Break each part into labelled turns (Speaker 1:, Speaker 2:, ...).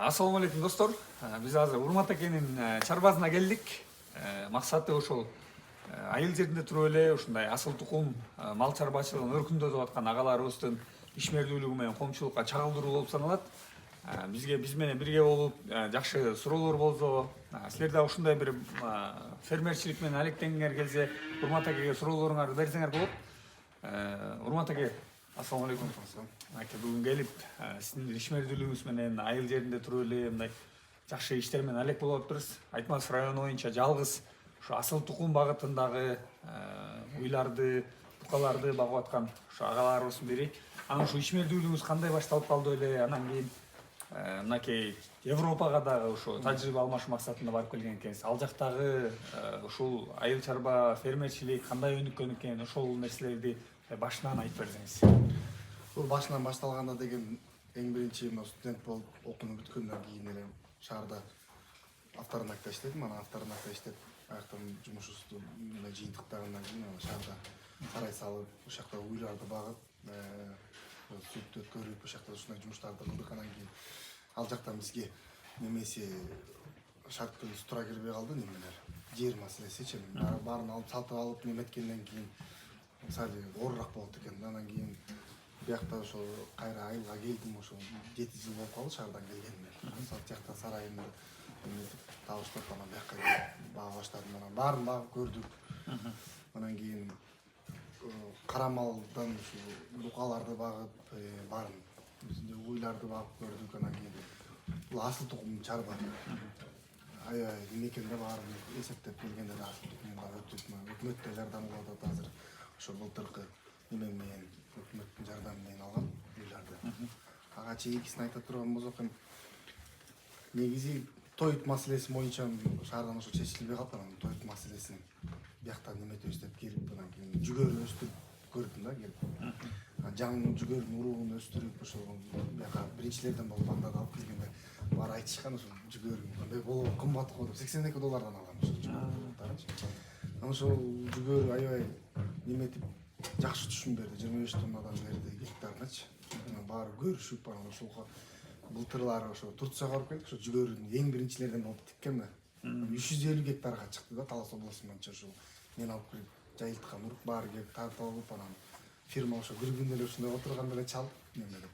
Speaker 1: Assalamu alaikum dostlar. Biz hazır Urmat Ake'nin çarbazına geldik. Maksatı ошол айыл жеринде туруп эле ушундай асыл тукум мал чарбачылыгын өркүндөтүп аткан агаларыбыздын ишмердүүлүгү менен коомчулукка чагылдыруу болуп саналат. Биз менен бирге болуп жакшы суроолор болсо, силер да ушундай бир фермерчилик менен алектенгиңер келсе, Урмат Акеге суроолоруңарды берсеңер болот. Урмат Аке, ассаламу алейкум. Аке, бүгүн келип сиздин ишмердүүлүгүңүз менен айыл жеринде туруп эле мындай жакшы иштер менен алек болуп атпырбыз. Айтматов району боюнча жалгыз ушу асыл тукум багытындагы уйларды, букаларды багып аткан ушу агаларыбыздын бири. Анан ушу ишмердүүлүгүңүз кандай башталып калды эле? Анан кийин мынакей Европага дагы ушу тажрыйба алмашуу максатында барып келген экенсиз. Ал жактагы ушул айыл чарба фермерчилик кандай өнүккөн экен, ошол нерселерди башынан айтып берсеңиз.
Speaker 2: Бул башынан башталганда деген эң биринчи студент болуп окууну бүткөндөн кийин эле шаарда авторматта иштедим. Анан авторматта иштеп, аяктан жумушубузду жыйынтыктагандан кийин шаарда сарай салып, ошол жакта уйларды багып, сүт өткөрүп, ошол жакта ушундай жумуштарды кылдык. Анан кийин ал жактан бизге немеси шарттыбыз туура келбей калды, немелер жер маселесичи. Баарын алып сатып алып неметкенден кийин сал оорураак болот экен. Анан кийин биякта ошо кайра айылга келдим, ошо 7 жыл болуп калды шаардан келгениме. Сол жакта сарайымды табыштап, анан бияка бага баштадым. Анан баарын багып көрдүк. Анан кийин карамалдан ушу букаларды багып, баарын уйларды багып көрдүк. Анан кийин бул асыл тукум чарба. Аябай эмекенде баарын эсептеп келгенде асыл тукумга өкмөт да жардам кылып атат азыр. Ошо былтыркы неме менен өкмөттүн жардамы менен алган уйларды. Ага чейинкисин айта турган болсок, негизи тоют маселеси боюнча шаардан ошо чечилбей калып, анан тоют маселесин бияктан неметебиз деп келип, анан кийин жүгөрүн өстүрүп көрдүм да келип. Жаң жүгөрүн уруун өстүрүп, ошо бияка биринчилерден болуп анда да алып келгенде баары айтышкан, ошо жүгөрүн кандай болобу, кымбат го деп $82 алган ошо жүгөрүн. Анан ошол жүгөрү аябай неметип жакшы түшүм берди, 25 тоннадан берди гектарыначы. Баары көрүшүп, анан ошолго былтырлары ошо Турцияга барып келдик, ошо жүгөрүн эң биринчилерден болуп тиккен. 350 гектарга чыкты да, Талас обласу боюнча ошо мен алып келип жайылткан урук баары келип тартып алып, анан фирма ошо бир күндө эле ушундай отурганда эле чалып, неме деп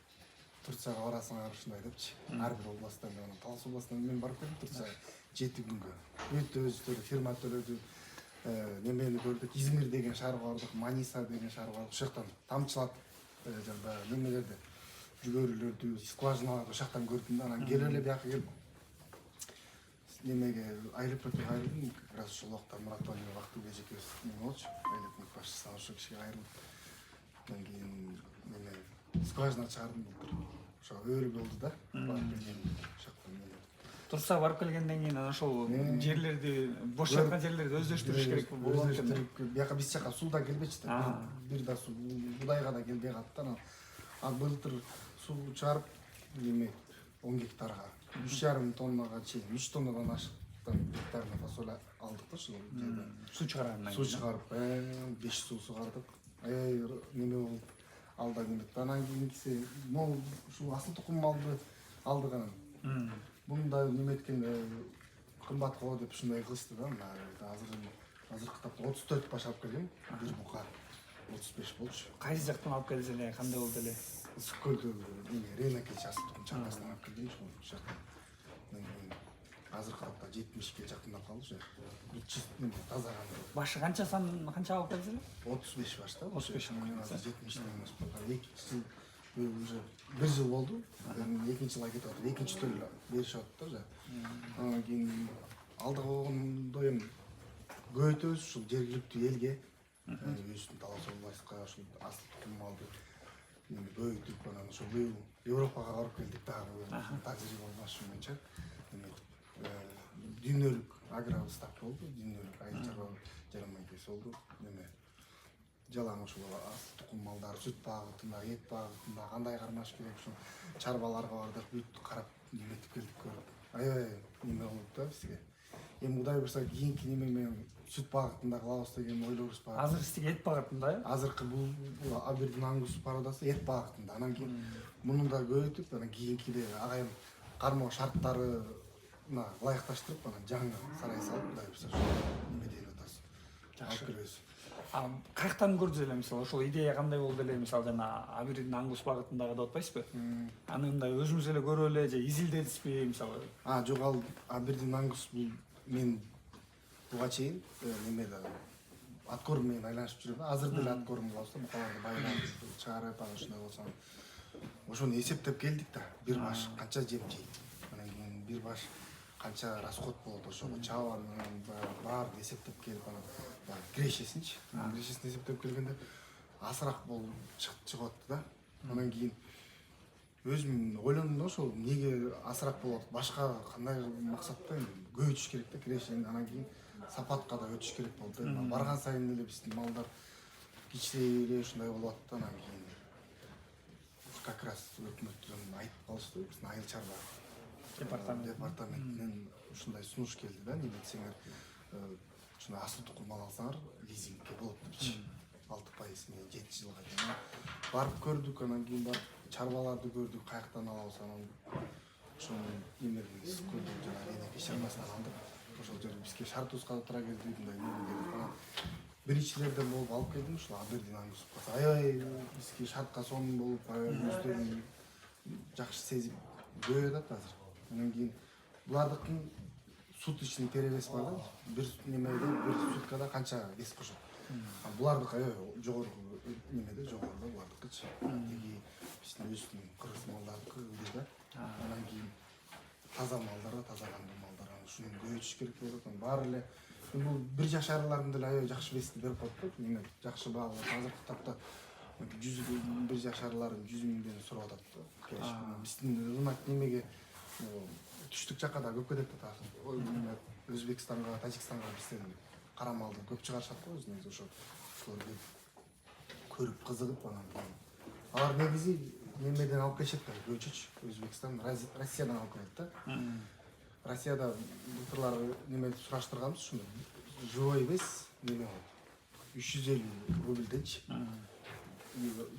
Speaker 2: Турцияга барасыңар ушундай депчи. Ар бир областтан, анан Талас областынан мен барып келдим Турцияга 7 күнгө. Бүт өзү фирма төлөдү. Немени көрдүк, Измир деген шаарга бардык, Маниса деген шаарга бардык. Ошол жактан тамчылатып жанагы немелерди, жүгөрүлөрдү, скважиналарды ошол жактан көрдүм да. Анан келип эле бияка келип немеге аэропортко кайрылдым. Как раз ошол убакта Муратбалиев Актылбек экөөбүз неме болчу, аэропорт башчысы, ошол кишиге кайрылып. Анан кийин неме скважина чыгардым былтыр. Ошо өрү болду да. Барып келген ошол жактан неме.
Speaker 1: Турцияга барып келгенден кийин анан ошол жерлерди, бош жаткан жерлерди өздөштүрүш керек болот экен.
Speaker 2: Бияка биз жака суу да келбечти да. Бир да суу Будайга да келбей калды да. Ал былтыр суу чыгарып неме 10 гектарга 3,5 тоннага чейин 3 тоннадан ашыктан гектарына фасоль алдык да ошол жерден.
Speaker 1: Суу чыгарандан
Speaker 2: суу чыгарып 5 суу сугардык. Аябай неме болуп алда неметти. Анан кийинкиси могу ушул асыл тукум малды алдык. Анан мында неметкенде кымбат го деп ушундай кылышты да. Азыркы тапта 34 баш алып келгем, бир бука 35 болчу.
Speaker 1: Кайсы жактан алып келсе эле, кандай болду эле?
Speaker 2: Сүкөлдө рынок асыл тукум чарбасынан алып келдим ошол жактан. Азыркы тапта 70ге жакындап калды ошо. Тазаган.
Speaker 1: Башы канча алып келсе эле?
Speaker 2: 35 баш да.
Speaker 1: 35
Speaker 2: мен азыр 70ден ашып калган. 2 жыл уже 1 жыл болду. Экинчи жылга кетип атат. Экинчи төлөп беришип атат да. Анан кийин алдыга болгондо эми көбөйтөбүз ушул жергиликтүү элге, өзүбүздүн Талас областка ушул асыл тукум малды көбөйтүп, анан ошо быйыл Европага барып келдик дагы тажрыйба алмашуу боюнча. Дүйнөлүк агровыставка болду, дүйнөлүк айыл чарба жарымайкеси болду. Жалаң ошол асыл тукум малдар, сүт багытында, эт багытында кандай кармаш керек, ошо чарбаларга бардык, бүт карап неметип келдик, көрүп. Аябай неме болуп да бизге. Эми Кудай буйрса кийинки неме менен сүт багытында кылабыз деген ойлорубуз бар.
Speaker 1: Азыр сиздики эт багытында,
Speaker 2: Азыркы бул Абердин Ангус пародасы эт багытында. Анан кийин муну да көбөйтүп, анан кийинкиде агайым кармоо шарттарына ылайыкташтырып анан жаңы сарай салып мындай биз неме деп атабыз. Алып келебиз.
Speaker 1: Каяктан көрдүз эле мисалы ошол идея кандай болду эле мисалы жана Абердин Аңгус багытындагы деп атпайсызбы? Аны мындай өзүңүз эле көрүп эле же изилдедизби мисалы?
Speaker 2: Жок, ал Абердин Аңгус бул мен буга чейин немеде аткорум менен айланышып жүрөм. Азыр деле аткорум болсо, мукаларды байлап чыгарып анан ушундай болсо ошону эсептеп келдик да. Бир баш канча жем жейт. Анан кийин бир баш канча расход болот, ошого чабан баарын эсептеп келип анан кирешесинчи. Кирешесин эсептеп келгенде азыраак болуп чыгып атты да. Анан кийин өзүм ойлондум да, ошол эмнеге азыраак болот, башка кандай максатта көбөйтүш керек да кирешени. Анан кийин сапатка да өтүш керек болду. Барган сайын эле биздин малдар кичирейип эле ушундай болуп атты. Анан кийин как раз өкмөттөн айтып калышты, биздин айыл чарба департаментинен ушундай сунуш келди да, неме десеңер ушундай асыл тукум мал алсаңар лизингке болот депчи. 6% менен 7 жылга дейин. Барып көрдүк, анан кийин барып чарбаларды көрдүк, каяктан алабыз, анан ошону немебиз көрдүк, жана Ренеке фермасынан алдык. Ошол жер бизге шартубузга тура келди, мындай неме келип анан биринчилерден болуп алып келдим, ушул Абердин Аңгус. Аябай бизге шартка сонун болуп, өздөрүн жакшы сезип көбөйүп атат азыр. Анан кийин булардыкын суточный перевес бар да, бир немеде бир суткада канча вес кошот. Булардыкы аябай жогорку немеде, жогоруда булардыкычы. Тиги биздин өзүбүздүн кыргыз малдардыкы өйдө да. Анан кийин таза малдар, таза кандуу малдар, ушуну көбөйтүш керек болуп атат. Баары эле бул бир жашарлардын деле аябай жакшы вести берип коет да. Эме жакшы баалуу азыркы тапта 100 бир жашарларын 100 миңден сурап атат да. Биздин рынок немеге түштүк жакка да көп кетет да. Өзбекстанга, Тажикстанга бизден кара малды көп чыгарышат го өзүнүн ошолорду көрүп кызыгып анан алар негизи немеден алып келишет да, көчөчү. Өзбекстан, Россиядан алып келет да. Россияда былтырлар неме сураштырганбыз, ушундай живой вес неме болот. 350 рубльденчи.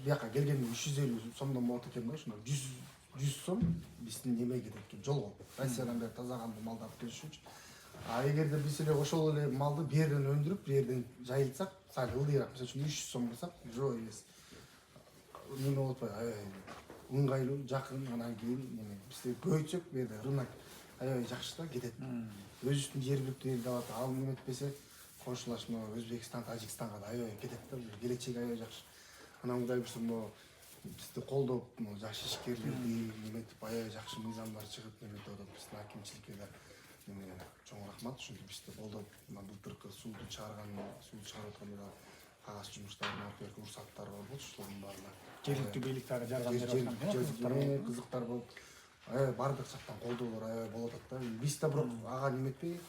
Speaker 2: Бияка келгенде 350 сомдон болот экен да, ошондо 100 сом биздин неме кетет экен, жолго. Россиядан бери таза кандуу малдарды келиш үчүнчү. Эгерде биз эле ошол эле малды бу жерден өндүрүп, бу жерден жайылтсак, сал ылдыйраак, мисалы үчүн 300 сом кылсак, живой вес неме болуп аябай ыңгайлуу, жакын. Анан кийин неме бизде көбөйтсөк, бу жерде рынок аябай жакшы да кетет. Өзүбүздүн жергиликтүү элди алат, ал неметпесе кошулашма Өзбекстан, Тажикстанга да аябай кетет да, келечеги аябай жакшы. Анан мындай бир могу бизди колдоп, жаш ишкерлерди неметип аябай жакшы мыйзамдар чыгып неметип атат. Биздин акимчиликке да неме чоң рахмат, ушинтип бизди колдоп, былтыркы сууду чыгарып атканда кагаз жумуштарын алып берип уруксаттар бар болчу, ошолордун баарына
Speaker 1: Жергиликтүү бийликтер жардам берип аткан
Speaker 2: кызыктар болуп, бардык жактан колдоолор аябай болуп атат да. Биз да бирок ага неметпей